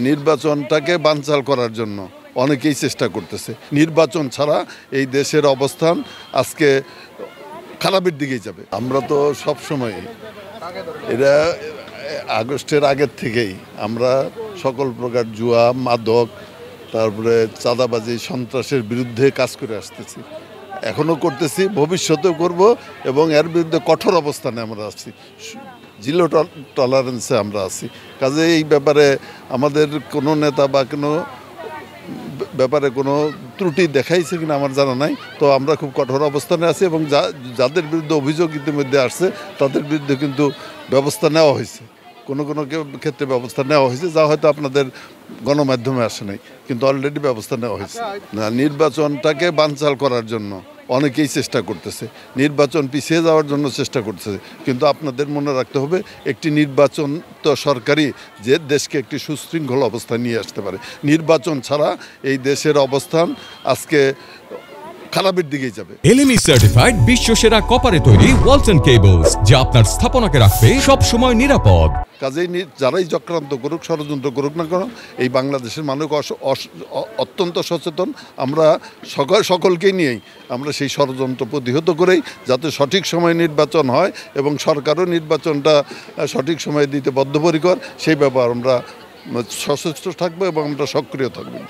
নির্বাচনটাকে বানচাল করার জন্য অনেকেই চেষ্টা করতেছে। নির্বাচন ছাড়া এই দেশের অবস্থান আজকে খারাপের দিকেই যাবে। আমরা তো সব সময় এটা আগস্টের আগের থেকেই আমরা সকল প্রকার জুয়া, মাদক, তারপরে চাঁদাবাজি, সন্ত্রাসের বিরুদ্ধে কাজ করে আসতেছি, এখনও করতেছি, ভবিষ্যতেও করব এবং এর বিরুদ্ধে কঠোর অবস্থানে আমরা আছি, জিরো টলারেন্সে আমরা আছি। কাজে এই ব্যাপারে আমাদের কোনো নেতা বা কোনো ব্যাপারে কোনো ত্রুটি দেখাইছে কিনা আমার জানা নাই। তো আমরা খুব কঠোর অবস্থানে আছি এবং যাদের বিরুদ্ধে অভিযোগ ইতিমধ্যে আসছে তাদের বিরুদ্ধে কিন্তু ব্যবস্থা নেওয়া হয়েছে। কোনো ক্ষেত্রে ব্যবস্থা নেওয়া হয়েছে যা হয়তো আপনাদের গণমাধ্যমে আসে নাই, কিন্তু অলরেডি ব্যবস্থা নেওয়া হয়েছে। না, নির্বাচনটাকে বানচাল করার জন্য অনেকেই চেষ্টা করতেছে, নির্বাচন পিছিয়ে যাওয়ার জন্য চেষ্টা করতেছে। কিন্তু আপনাদের মনে রাখতে হবে, একটি নির্বাচন তো সরকারি যে দেশকে একটি সুশৃঙ্খল অবস্থায় নিয়ে আসতে পারে। নির্বাচন ছাড়া এই দেশের অবস্থান আজকে খারাপের দিকেই যাবে। এলএমই সার্টিফাইড বিশ্বসেরা কপারে তৈরি ওয়ালস এন্ড কেবলস, যা আপনার স্থাপনাকে রাখবে সব সময় নিরাপদ। কাজেই যারাই চক্রান্ত করুক, ষড়যন্ত্র করুক না কেন, এই বাংলাদেশের মানুষ অত্যন্ত সচেতন। আমরা সকলকেই নিয়েই আমরা সেই ষড়যন্ত্র প্রতিহত করেই যাতে সঠিক সময়ে নির্বাচন হয় এবং সরকারও নির্বাচনটা সঠিক সময়ে দিতে বদ্ধপরিকর, সেই ব্যাপার আমরা সচেষ্ট থাকবো এবং আমরা সক্রিয় থাকবো।